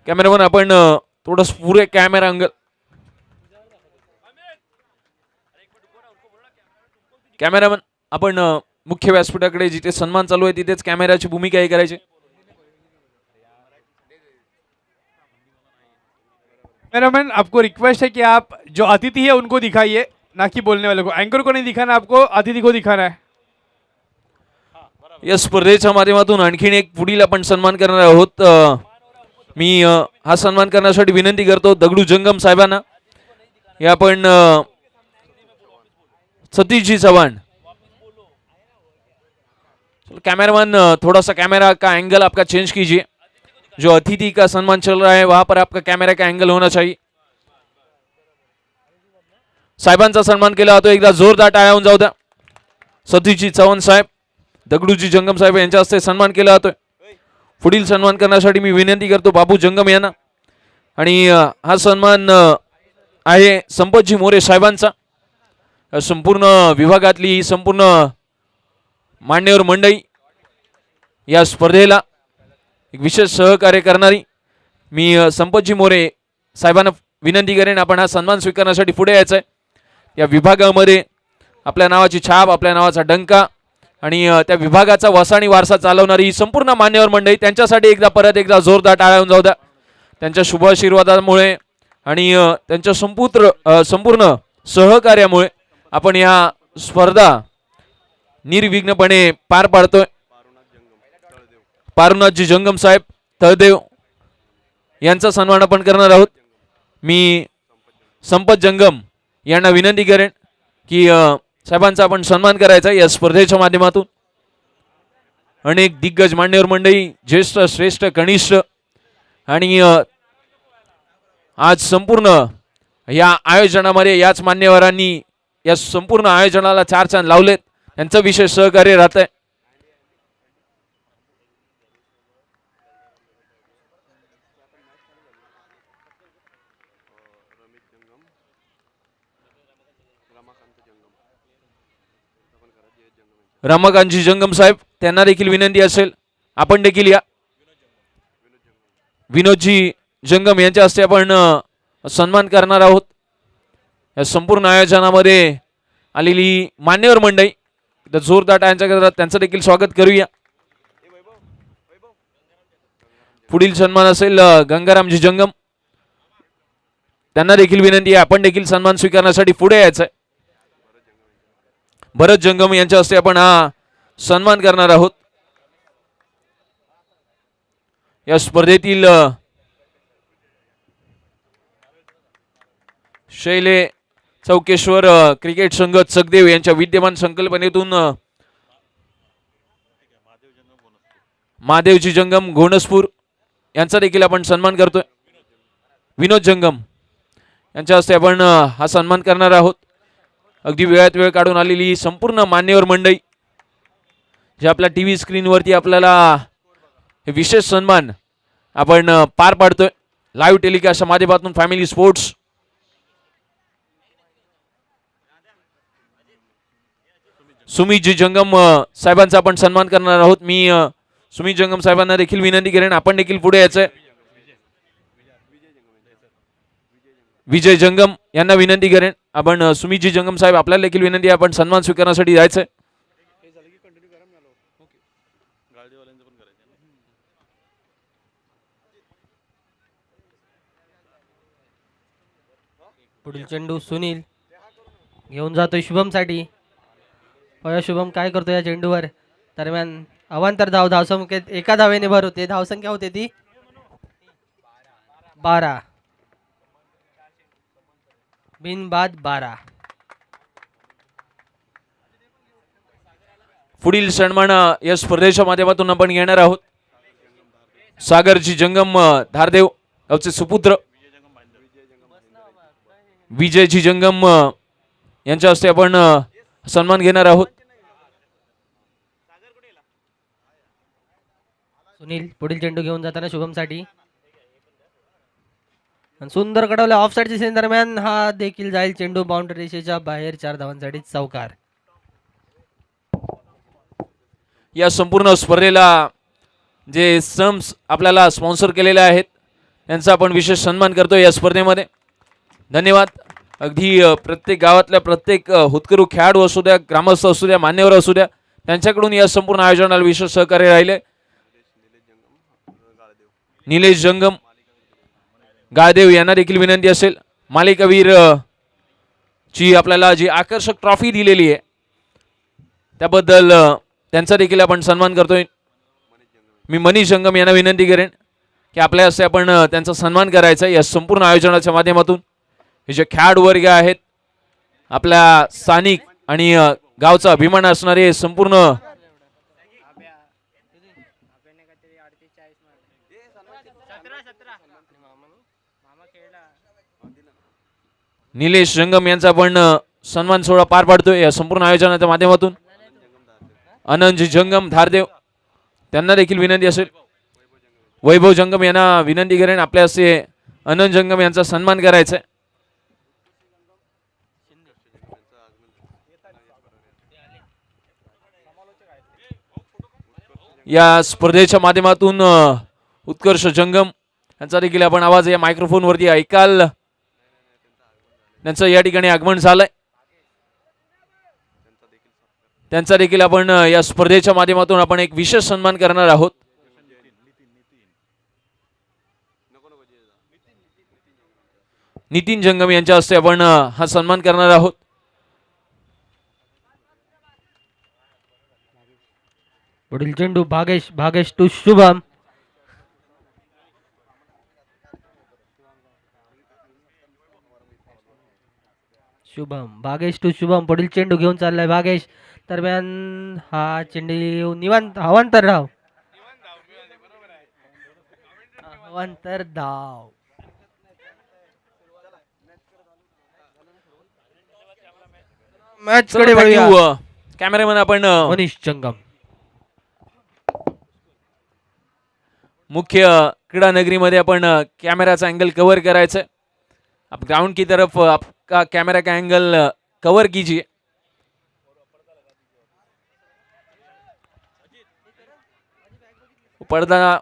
कॅमेरामन आपण थोडस पुरे कॅमेरा अंगल कॅमेरामन आपण मुख्य व्यासपीठाकडे जिथे सन्मान चालू आहे तिथेच कॅमेराची भूमिका हे करायची. कैमरामैन आपको रिक्वेस्ट है कि आप जो अतिथि है उनको दिखाइए ना कि बोलने वाले को. एंकर को नहीं दिखाना आपको अतिथि को दिखाना है. या स्पर्धेच्या माध्यमातून आणखीन एक पुढील आपण सन्मान करणार आहोत. मी हा सन्मान करण्यासाठी विनंती करतो दगडू जंगम साहेबांना. या आपण सतीशजी चव्हाण. कैमरामैन थोड़ा सा कैमरा का एंगल आपका चेंज कीजिए. जो अतिथि का सम्मान चल रहा है वहां पर आपका कैमरा का एंगल होना चाहिए. साहेबांचा सन्मान केला जातो. एकदा जोरदार टाळ्या होऊन जाऊ द्या. सतीजी चव्हाण साहेब, दगडूजी जंगम साहेब यांच्या हस्ते सन्मान केला जातोय. पुढील सन्मान करण्यासाठी मी विनंती करतो बाबू जंगम यांना. आणि हा सन्मान आहे संपतजी मोरे साहेबांचा. संपूर्ण विभागातली ही संपूर्ण मान्यवर मंडळी या स्पर्धेला एक विशेष सहकार्य करणारी. मी संपतजी मोरे साहेबांना विनंती करेन आपण हा सन्मान स्वीकारण्यासाठी पुढे यायचं आहे. या विभागामध्ये आपल्या नावाची छाप, आपल्या नावाचा डंका आणि त्या विभागाचा वसाणी वारसा चालवणारी ही संपूर्ण मान्यवर मंडळी, त्यांच्यासाठी परत एकदा जोरदार टाळ्या होऊन जाऊ द्या. त्यांच्या शुभ आशीर्वादामुळे आणि त्यांच्या संपूर्ण सहकार्यामुळे आपण या स्पर्धा निर्विघ्नपणे पार पाडतोय. पारुनाथजी जंगम साहेब तळदेव यांचा सन्मान आपण करणार आहोत. मी संपत जंगम यांना विनंती करेन की साहेबांचा आपण सन्मान करायचा या स्पर्धेच्या माध्यमातून. अनेक दिग्गज मान्यवर मंडळी, ज्येष्ठ श्रेष्ठ कनिष्ठ आणि आज संपूर्ण या आयोजनामध्ये याच मान्यवरांनी या संपूर्ण आयोजनाला चार चांद लावलेत. यांचं विशेष सहकार्य राहत आहे. रमाकांतजी जंगम साहेब त्यांना देखील विनंती असेल आपण देखील या. विनोदजी जंगम यांच्या हस्ते आपण सन्मान करणार आहोत. या संपूर्ण आयोजनामध्ये आलेली मान्यवर मंडळी जोरदार टाळ्यांच्या गजरात त्यांचं देखील स्वागत करूया. पुढील सन्मान असेल गंगारामजी जंगम, त्यांना देखील विनंती आहे आपण देखील सन्मान स्वीकारण्यासाठी पुढे यायचं आहे. भरत जंगम यांच्या हस्ते आपण हा सन्मान करणार आहोत. या स्पर्धेतील शैले चौकेश्वर क्रिकेट संघ चकदेव यांच्या विद्यमान संकल्पनेतून महादेवजी जंगम घोणसपूर यांचा देखील आपण सन्मान करतोय. विनोद जंगम यांच्या हस्ते आपण हा सन्मान करणार आहोत. अगदी वेळात वेळ काढून आलेली संपूर्ण मान्यवर मंडळी जे आपल्या टीव्ही स्क्रीनवरती आपल्याला हे विशेष सन्मान आपण पार पाडतोय लाईव्ह टेलिकास्टच्या माध्यमातून फॅमिली स्पोर्ट्स. सुमितजी जंगम साहेबांचा आपण सन्मान करणार आहोत. मी सुमित जंगम साहेबांना देखील विनंती करेन आपण देखील पुढे यायचंय. विजय जंगम यांना विनंती करेन आपण. सुमितजी जंगम साहेब आपल्याला देखील विनंती आहे आपण सन्मान स्वीकारण्यासाठी जायचंय. पुढील चेंडू सुनील घेऊन जातोय शुभम साठी. शुभम काय करतो या चेंडूवर. दरम्यान अवांतर धावसंख्येत एका धावेने भर होते. धावसंख्या होते ती 12. बिनबाद 12. पुढील सन्मान या स्पर्धेच्या माध्यमातून आपण घेणार आहोत. सागरजी जंगम धारदेव गावचे सुपुत्र विजयजी जंगम यांच्या हस्ते आपण सन्मान घेणार आहोत. सुनील पुढील चेंडू घेऊन जाताना शुभम साठी सुंदर कडवल्या ऑफ साइडच्या सीन दरम्यान हा देखील जाईल चेंडू बाउंड्री रेषेच्या बाहेर 4 धावांसाठी चौकार. या संपूर्ण स्पर्धेला जे स्टम्प्स आपल्याला स्पॉन्सर केलेले आहेत त्यांचा आपण विशेष सन्मान करतो या स्पर्धेमध्ये. धन्यवाद. अगदी प्रत्येक गावातल्या प्रत्येक हुतकरू खेळाडू असू द्या, ग्रामस्थ असू द्या, मान्यवर असू द्या, त्यांच्याकडून या संपूर्ण आयोजनाला विशेष सहकार्य राहिले. निलेश जंगम गाळदेव यांना देखील विनंती असेल. मालिकावीर ची आपल्याला जी आकर्षक ट्रॉफी दिलेली आहे त्याबद्दल त्यांचा देखील आपण सन्मान करतोय. मी मनीष जंगम यांना विनंती करेन की आपल्या हस्ते आपण त्यांचा सन्मान करायचा या संपूर्ण आयोजनाच्या माध्यमातून. हे जे खेळाडू वर्ग आहेत आपल्या स्थानिक आणि गावचा अभिमान असणारे संपूर्ण निलेश जंगम यांचा पण सन्मान सोहळा पार पाडतोय या संपूर्ण आयोजनाच्या माध्यमातून. अनंत जंगम धारदेव त्यांना देखील विनंती असेल. वैभव जंगम यांना विनंती करेन आपल्या हस्ते अनंत जंगम यांचा सन्मान करायचा आहे. या स्पर्धेच्या माध्यमातून उत्कर्ष जंगम यांचा देखील आपण आवाज या मायक्रोफोन वरती ऐकाल. त्यांचं या ठिकाणी आगमन झालंय. त्यांचा देखील आपण या स्पर्धेच्या माध्यमातून आपण एक विशेष सन्मान करणार आहोत. नितीन जंगम यांच्या हस्ते आपण हा सन्मान करणार आहोत. पुढील चेंडू भागेश टू शुभम. भागेश टू शुभम. पुढील चेंडू घेऊन चाललाय भागेश. दरम्यान हा चेंडू निवांत अवांतर धाव. अवांतर धाव. मॅच कडे वळूया. कॅमेरामॅन आपण मनीष जंगम. मुख्य क्रीडा नगरीमध्ये आपण कैमराचा एंगल कवर करायचा है. आप ग्राउंड की तरफ आपका कैमरा का एंगल कवर कीजिए. पर्दा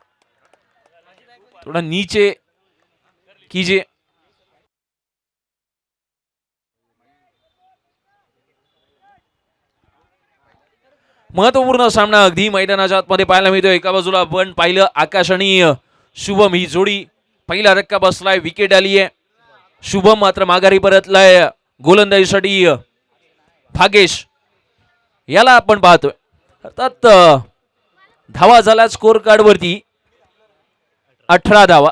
थोड़ा नीचे कीजिए. महत्वपूर्ण सामना अगदी मैदानाच्या आतमध्ये पाहायला मिळतोय. एका बाजूला आपण पाहिलं आकाश आणि शुभम ही जोडी. पहिला धक्का बसलाय, विकेट आली आहे. शुभम मात्र माघारी परतलाय गोलंदाजीसाठी. भागेश याला आपण पाहतोय. अर्थात धावा झाला स्कोर कार्ड वरती 18 धावा.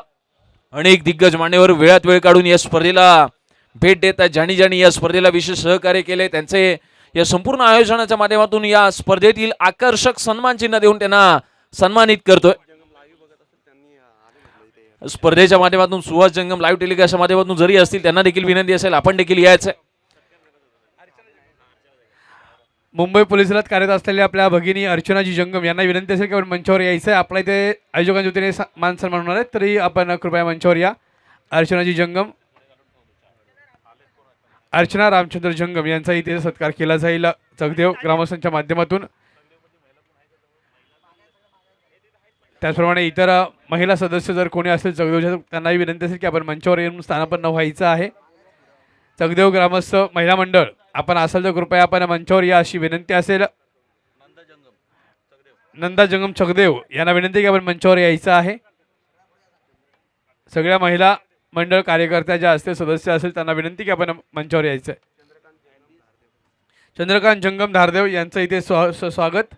अनेक दिग्गज मान्यवर वेळात वेळ काढून या स्पर्धेला भेट देतात. ज्यांनी ज्यांनी या स्पर्धेला विशेष सहकार्य केले त्यांचे या संपूर्ण आयोजनाच्या माध्यमातून या स्पर्धेतील आकर्षक सन्मान चिन्ह देऊन त्यांना सन्मानित करतोय. स्पर्धेच्या माध्यमातून सुहास जंगम लाईव्ह टेलिकास्टच्या माध्यमातून जरी असतील त्यांना देखील विनंती असेल आपण देखील यायचं. मुंबई पोलीस दलात कार्यरत असलेल्या आपल्या भगिनी अर्चनाजी जंगम यांना विनंती असेल की आपण मंचावर यायचं आहे. आपल्या इथे आयोजकांच्या वतीने मान सन्मान होणार आहे, तरी आपण कृपया मंचावर या. अर्चनाजी जंगम, अर्चना रामचंद्र जंगम यांचा इथे सत्कार केला जाईल चकदेव ग्रामस्थांच्या माध्यमातून. त्याचप्रमाणे इतर महिला सदस्य जर कोणी असेल चकदेवच्या त्यांनाही विनंती असेल की आपण मंचावर येऊन स्थानापन्न व्हायचं आहे. चकदेव ग्रामस्थ महिला मंडळ आपण असाल तर कृपया आपण मंचावर या अशी विनंती असेल. नंदा जंगम चकदेव यांना विनंती की आपण मंचावर यायचं आहे. सगळ्या महिला मंडळ कार्यकर्त्या ज्या असतील सदस्य असेल त्यांना विनंती की आपण मंचावर यायचं आहे. चंद्रकांत जंगम धारदेव यांचं इथे स्वागत.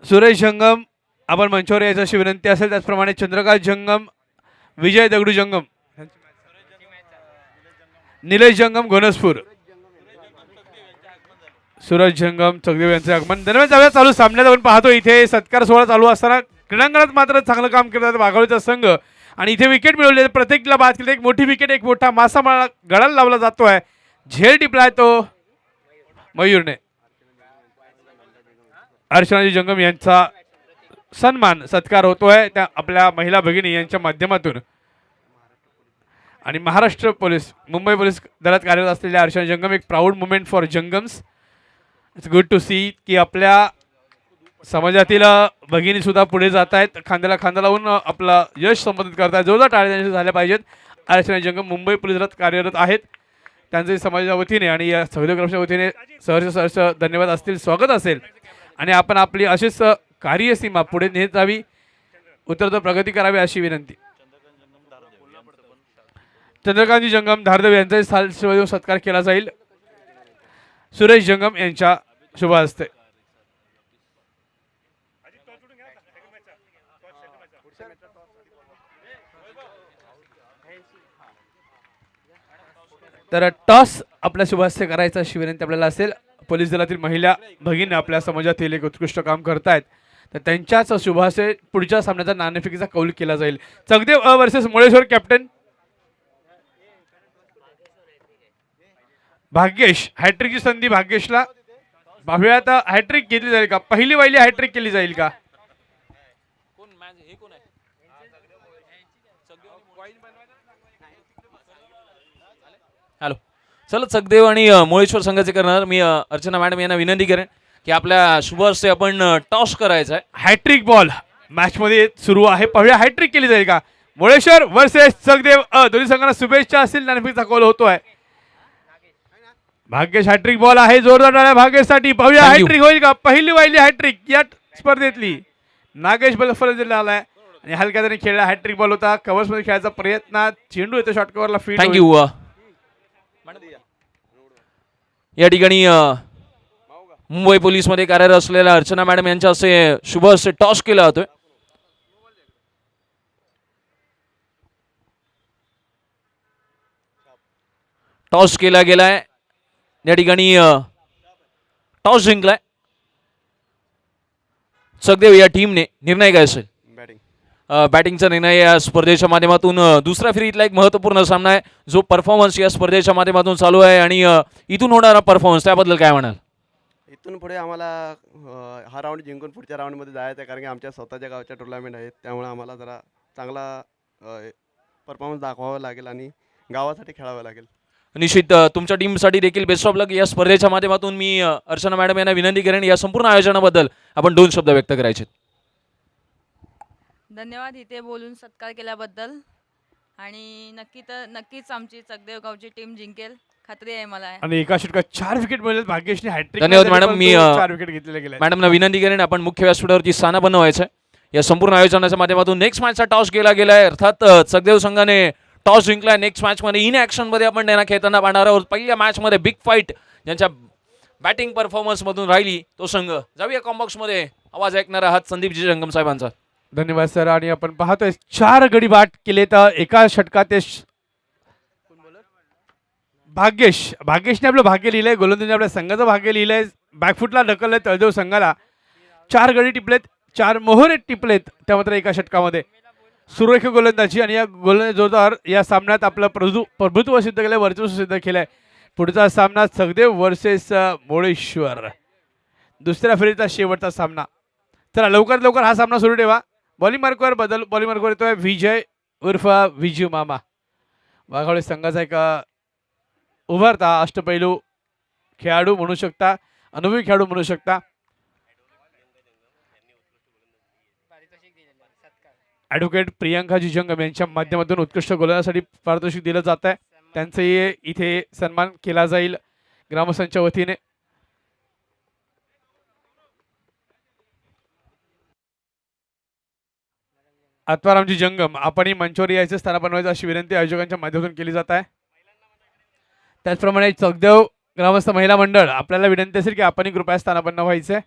सुरेश जंगम आपण मंचावर यायचं अशी विनंती असेल. त्याचप्रमाणे चंद्रकांत जंगम, विजय दगडू जंगम, निलेश जंगम घनसपूर, सूरज जंगम चकदेव यांचे आगमन. दरम्यान जाऊया चालू सामन्यात आपण पाहतो इथे सत्कार सोहळा चालू असताना क्रीडांगणात मात्र चांगलं काम करतात वाघोलीचा संघ. आणि इथे विकेट मिळवले, प्रत्येकला बाद केली. एक मोठी विकेट, एक मोठा मासा गळाला लावला जातोय. झेल टिपलाय तो मयूरने. अर्चनाजी जंगम यांचा सन्मान सत्कार होतोय त्या आपल्या महिला भगिनी यांच्या माध्यमातून. आणि महाराष्ट्र पोलीस, मुंबई पोलीस दलात कार्यरत असलेल्या अर्चना जंगम, एक proud moment for Jangams. It's good to see की आपल्या समाजातील भगिनी सुद्धा पुढे जात आहेत, खांद्याला खांदा लावून आपला यश संपादित करतात. जोरदार टाळ्या त्यांच्या झाल्या पाहिजेत. अर्चना जंगम मुंबई पोलीस दलात कार्यरत आहेत. त्यांचे समाजाच्या वतीने आणि या सहयोगाच्या वतीने सहर्ष धन्यवाद असतील, स्वागत असेल. आणि आपण आपली अशीच कार्यसीमा पुढे नेत जावी, उत्तरोत्तर प्रगती करावी अशी विनंती. चंद्रकांतजी जंगम धारदेव यांचाही सत्कार केला जाईल सुरेश जंगम यांच्या शुभ हस्ते. तर टॉस आपल्या शुभ हस्ते करायचा अशी विनंती आपल्याला असेल. पोलीस दलातील महिला भगिनी आपल्या समाजातील एक उत्कृष्ट काम करतायत. तर त्यांच्याच शुभासे पुढच्या सामन्याचा नाणेफेकीचा कौल केला जाईल. चगदेव अ वर्सेस मुळेश्वर. कॅप्टन भाग्येश. हॅट्रिकची संधी भाग्येशला. पाहूया आता हॅट्रिक घेतली जाईल का, पहिली वाहिली हॅट्रिक केली जाईल का. हॅलो, चला चकदेव आणि मुळेश्वर संघाचे करणार. मी अर्चना मॅडम यांना विनंती करेन की आपल्या शुभ हस्ते आपण टॉस करायचा आहे. हॅट्रिक बॉल मॅच मध्ये सुरू आहे. पाहूया हॅट्रिक केली जाईल का. मुळेश्वर वर्सेस चगदेव अ. दोन्ही संघांना शुभेच्छा असतील. नाणेफेकीचा कौल होतोय. भाग्येश हॅट्रिक बॉल आहे. जोरदार टाळ्या भाग्येशसाठी. पाहूया Thank you. हॅट्रिक होईल का, पहिली वाहिली हॅट्रिक या स्पर्धेतली. नागेश बलफरला आलाय आणि हलक्या त्याने खेळला. हॅट्रिक बॉल होता. कव्हर्स मध्ये खेळायचा प्रयत्न. चेंडू येतो शॉर्ट कव्हरला. फील्ड. थँक्यू. या ठिकाणी मुंबई पोलीसमध्ये कार्यरत असलेल्या अर्चना मॅडम यांच्या हस्ते शुभ हस्ते टॉस केला जातोय. टॉस केला गेलाय. या ठिकाणी टॉस जिंकलाय चकदेव या टीमने. निर्णय काय असेल. बॅटिंगचा निर्णय या स्पर्धेच्या माध्यमातून दुसऱ्या फेरीतला एक महत्त्वपूर्ण सामना आहे, जो परफॉर्मन्स या स्पर्धेच्या माध्यमातून चालू आहे आणि इथून होणारा परफॉर्मन्स त्याबद्दल काय म्हणाल. इथून पुढे आम्हाला हा राऊंड जिंकून पुढच्या राऊंडमध्ये जायचं आहे, कारण की आमच्या स्वतःच्या गावच्या टुर्नामेंट आहेत. त्यामुळे आम्हाला जरा चांगला परफॉर्मन्स दाखवावा लागेल आणि गावासाठी खेळावं लागेल. निश्चित तुमच्या टीमसाठी देखील बेस्ट ऑफ लक. या स्पर्धेच्या माध्यमातून मी अर्चना मॅडम यांना विनंती करेन या संपूर्ण आयोजनाबद्दल आपण 2 शब्द व्यक्त करायचे. धन्यवाद इथे बोलून सत्कार केल्याबद्दल. आणि नक्कीच आमची चकदेव गावची टीम जिंकेल, खात्री आहे मला. आणि एका षटकात 4 विकेट मिळाले. भाग्येशने हॅट्रिक. धन्यवाद मॅडम. मी 4 विकेट घेतलेले गेले. मॅडमना विनंती करेन आपण मुख्य व्यासपीठावरती स्थान बनवायचं आहे. या संपूर्ण आयोजनाच्या माध्यमातून नेक्स्ट मॅचचा टॉस केला गेलाय. अर्थात चकदेव संघाने टॉस जिंकलाय. नेक्स्ट मॅचमध्ये इन ॲक्शनमध्ये आपण त्यांना खेळताना पाहणार आहोत. पहिल्या मॅचमध्ये बिग फाईट ज्यांच्या बॅटिंग परफॉर्मन्समधून राहिली तो संघ. जाऊया कॉम्बॉक्समध्ये आवाज ऐकणारा आहात संदीपजी जंगम साहेबांचा. धन्यवाद सर. आणि आपण पाहतोय 4 गडी बाद केले तर एका षटकात ते भाग्येशने आपलं भाग्य लिहिलंय. गोलंदाजीने आपल्या संघाचं भाग्य लिहिलंय. बॅकफुटला ढकललंय तळदेव संघाला. 4 गडी टिपलेत, 4 मोहरे टिपलेत त्या मात्र एका षटकामध्ये. सुरेख गोलंदाजी आणि या गोलंदाजी जोरदार या सामन्यात आपलं प्रभुत्व सिद्ध केलंय, वर्चस्व सिद्ध केलंय. पुढचा सामना चगदेव वर्सेस मुळेश्वर. दुसऱ्या फेरीचा शेवटचा सामना. चला लवकरात लवकर हा सामना सुरू ठेवा. बॉलिंग मार्कवर येतोय विजय उर्फ विजू मामा. वाघावळे संघाचा एक उभारता अष्टपैलू खेळाडू म्हणू शकता, अनुभवी खेळाडू म्हणू शकता. ॲडव्होकेट प्रियांकाजी जंगम यांच्या माध्यमातून उत्कृष्ट गोलंदाजीसाठी पारितोषिक दिलं जात आहे. त्यांचाही इथे सन्मान केला जाईल ग्रामस्थांच्या वतीने. आत्मारामजी जंगम आपणही मंचावर यायचं स्थान बनवायचं अशी विनंती आयोजकांच्या माध्यमातून केली जात आहे. त्याचप्रमाणे चकदेव ग्रामस्थ महिला मंडळ आपल्याला विनंती असेल की आपणही कृपया स्थानापन्न व्हायचे.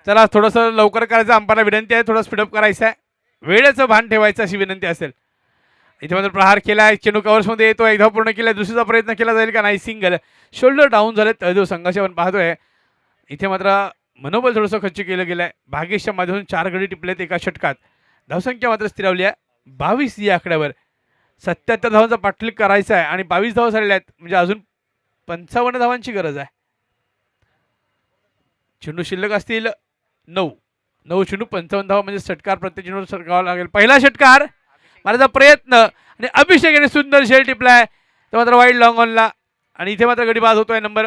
चला थोडंसं लवकर करायचं. अंपायरला विनंती आहे थोडं स्पीडअप करायचं आहे. वेळेचं भान ठेवायचं अशी विनंती असेल. इथे मात्र प्रहार केलाय. चेंडू कव्हर्समध्ये येतो. एकदा पूर्ण केलाय. दुसरीचा प्रयत्न केला जाईल का नाही. सिंगल. शोल्डर डाऊन झाले तळदेव संघाचे. आपण पाहतोय इथे मात्र मनोबल थोडंसं खच्ची केलं गेलंय. भाग्येशच्या माध्यमातून 4 गडी टिपलेत एका षटकात. धावसंख्या मात्र स्थिरावली आहे 22 या आकड्यावर. 77 धावांचा पाठलीक करायचा आहे आणि 22 धावा झालेल्या आहेत, म्हणजे अजून 55 धावांची गरज आहे. चेंडू शिल्लक असतील 9 चेंडू 55 धावा, म्हणजे षटकार प्रत्येक चेंडूवर षटकावा लागेल. पहिला षटकार मारायचा प्रयत्न आणि अभिषेक याने सुंदर शेल टिपलाय तो मात्र वाईड लॉंग ऑनला. आणि इथे मात्र गडी बाद होतोय. नंबर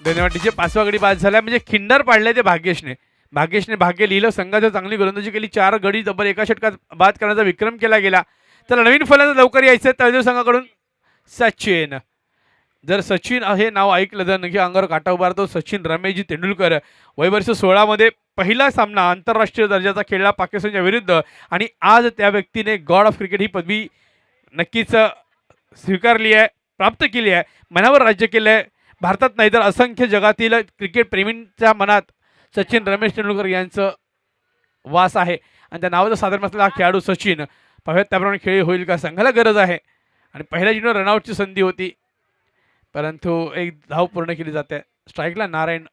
धन्यवाद टीचे. 5वा गडी बाद झाला, म्हणजे खिंडर पाडले ते भाग्येशने भाग्य लिहिलं. संघाचं चांगली गोलंदाजी केली. 4 गडी डबल एका षटकात बाद करण्याचा विक्रम केला गेला. चला नवीन फलंदाज लवकर यायचं तळदेव संघाकडून सचिन. जर सचिन हे नाव ऐकलं तर नक्की अंगावर काटा उभारतो. सचिन रमेशजी तेंडुलकर. वय वर्ष 16 मध्ये पहिला सामना आंतरराष्ट्रीय दर्जाचा खेळला पाकिस्तानच्या विरुद्ध आणि आज त्या व्यक्तीने गॉड ऑफ क्रिकेट ही पदवी नक्कीच स्वीकारली आहे, प्राप्त केली आहे, मनावर राज्य केलं आहे. भारतात नाही तर असंख्य जगातील क्रिकेट प्रेमींच्या मनात सचिन रमेश तेंडुलकर यांचं वास आहे आणि त्या नावाचं साधारण असलेला हा खेळाडू सचिन. पाहूयात त्याप्रमाणे खेळ होईल का. संघाला गरज आहे आणि पहिल्या चेंडूवर रनआउटची संधी होती परंतु एक धाव पूर्ण केली जाते. स्ट्राईकला नारायण,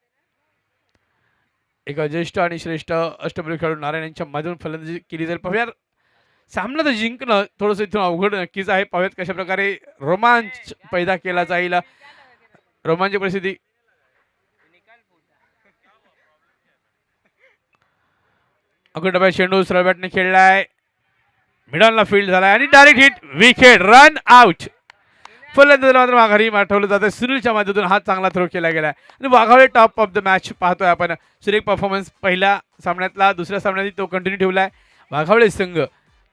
एक ज्येष्ठ आणि श्रेष्ठ अष्टपैलू खेळाडू नारायण यांच्या माध्यमातून फलंदाजी केली जाईल. पाहूयात सामना तर जिंकणं थोडंसं इथून अवघड नक्कीच आहे. पाहूयात कशा प्रकारे रोमांच पैदा केला जाईल. रोमांच परिस्थिती अगोदर डब्या चेंडू सरळ बॅटने खेळलाय, मिडलला फील्ड झालाय आणि direct hit, wicket, run out. फलंदाजाला मात्र माघारी पाठवलं जातं. सुनीलच्या माध्यमातून हा चांगला थ्रो केला गेला आणि वाघावळे टॉप ऑफ द मॅच पाहतोय आपण. सुरेख परफॉर्मन्स पहिल्या सामन्यातला, दुसऱ्या सामन्यात तो कंटिन्यू ठेवलाय. वाघावळे संघ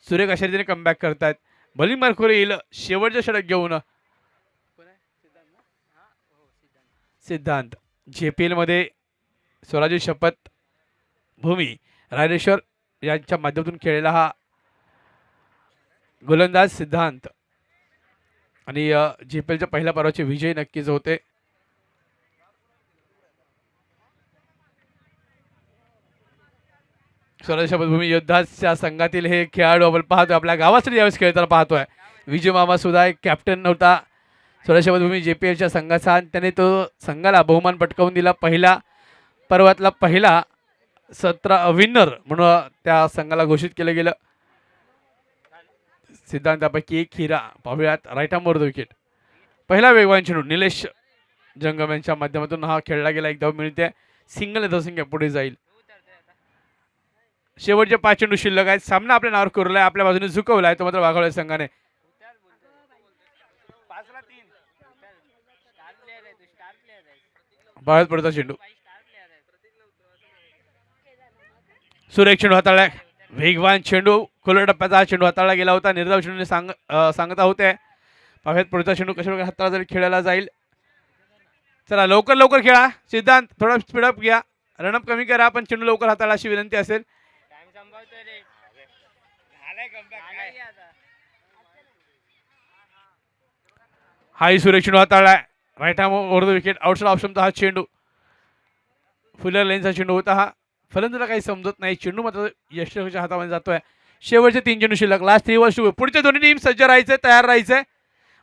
सुरेख अशा रीतीने कमबॅक करतायत. बॉलिंग मार्कवर येईल शेवटचं षटक घेऊन सिद्धांत. JPL मध्ये स्वराज्य शपथ भूमी रायरेश्वर यांच्या माध्यमातून खेळलेला हा गोलंदाज सिद्धांत आणि JPLच्या पहिल्या पर्वाचे विजय नक्कीच होते. स्वराज्य शपथभूमी योद्धाच्या संघातील हे खेळाडू आपण पाहतोय, आपल्या गावासाठी यावेळेस खेळताना पाहतोय. विजय मामा सुद्धा एक कॅप्टन होता स्वराज्य शपथभूमी JPLच्या संघाचा आणि त्याने तो संघाला बहुमान पटकावून दिला. पहिल्या पर्वातला पहिला 17 विनर म्हणून त्या संघाला घोषित केलं गेलं. सिद्धांतापैकी एक हिरा. पाहूयात राईट आर्म द विकेट. पहिला वेगवान चेंडू निलेश जंगम यांच्या माध्यमातून हा खेळला गेला. एक धाव मिळते. सिंगल धावसंख्या पुढे जाईल. शेवटचे 5 चेंडू शिल्लक आहेत. सामना आपल्या नावावर कोरलाय, आपल्या बाजूने झुकवलाय तो मात्र वाघावळे संघाने. बाहेर पडता चेंडू. सुरेख चेंडू हाताळलाय. वेगवान चेंडू खुल्या टप्प्याचा हा चेंडू हाताळला गेला होता. निर्धाव चेंडूने सांगता होते. पाहूयात पुढचा चेंडू कशा प्रकारे हाताळला जाईल, खेळायला जाईल. चला लवकर लवकर खेळा. सिद्धांत थोडा स्पीडअप घ्या, रनअप कमी करा, पण चेंडू लवकर हाताळा अशी विनंती असेल. हाही सुरेख चेंडू हाताळलाय. Right arm over the wicket. Outside ऑप्शनचा हा चेंडू फुलर लाईनचा चेंडू होता हा. फलंदाजाला काही समजत नाही. चेंडू मात्र यशच्या हातामध्ये जातोय. शेवटचे 3 चेंडू शिल्लक. Last 3 over. पुढच्या दोन्ही टीम सज्ज राहायचे, तयार राहायचे.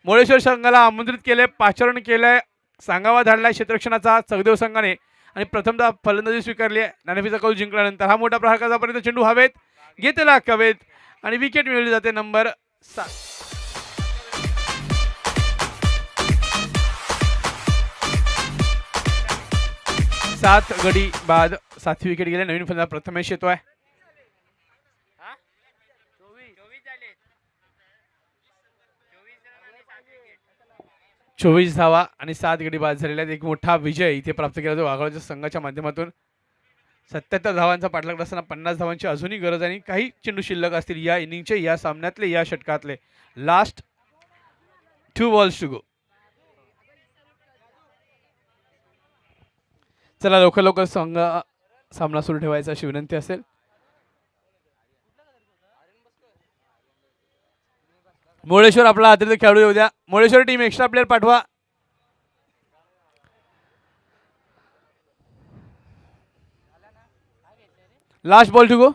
मोळेश्वर संघाला आमंत्रित केले, पाचारण केलंय, सांगावा धाडलाय क्षेत्ररक्षणाचा चगदेव संघाने आणि प्रथमतः फलंदाजी स्वीकारली आहे. नाणेफेचा कौल जिंकल्यानंतर हा मोठा प्रहारापर्यंत चेंडू हवेत, घेतला कवेत आणि विकेट मिळवली जाते. नंबर 7. 7 गडी बाद 7वी विकेट गेले. नवीन फलंदाज प्रथमेश येतोय. 24 धावा आणि 7 गडी बाद झालेल्या आहेत. एक मोठा विजय इथे प्राप्त केला जातो वाघावळच्या संघाच्या माध्यमातून. 77 धावांचा पाठलाग असताना 50 धावांची अजूनही गरज आहे. काही चेंडू शिल्लक असतील या इनिंगचे, या सामन्यातले, या षटकातले. Last 2 balls to go. चला लवकर लवकर सामना सुरू ठेवायचा अशी विनंती असेल. मोळेश्वर आपला अतिरिक्त खेळाडू येऊ द्या. मोळेश्वर टीम एक्स्ट्रा प्लेयर पाठवा. Last ball to go.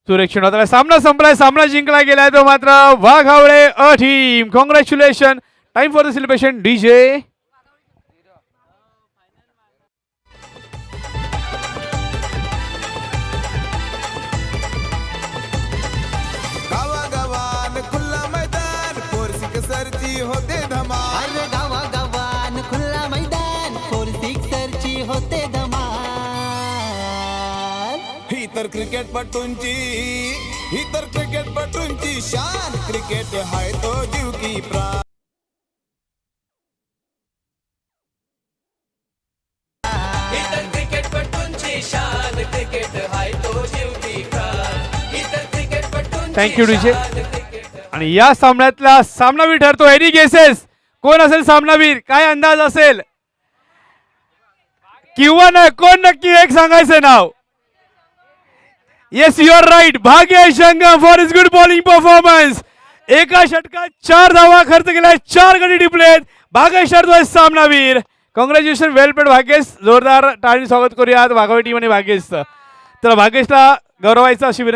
सुरेख होता. सामना संपलाय, सामना जिंकला गेलाय तो मात्र Waghawale A team. Congratulation. Time for the celebration. DJ गावागावान खुल्ला मैदान फोर सिक्सरची होते धमाल. अरे गावागावान खुल्ला मैदान फोर सिक्सरची होते धमाल. ही तर क्रिकेटपटूंची शान. क्रिकेट हाय तो जीव की प्राण. Thank you DJ. आणि या सामन्यातला सामनावीर ठरतो. एनी गेसेस कोण असेल सामनावीर? काय अंदाज असेल? किंवा नाही, कोण नक्की एक सांगायचं नाव. Yes, you are right. Bhagyesh Jangam for is good bowling performance. एका षटकात 4 धावा खर्च केल्या, 4 गडी टिपलेत. भाग्येश ठरतोय सामनावीर. कॉंग्रॅच्युलेशन, वेल प्लेड भाग्येश. जोरदार टाळी स्वागत करूयात वाघावी टीम आणि भाग्येशचं. तर भाग्येशला गौरवायचं अशी विनंती.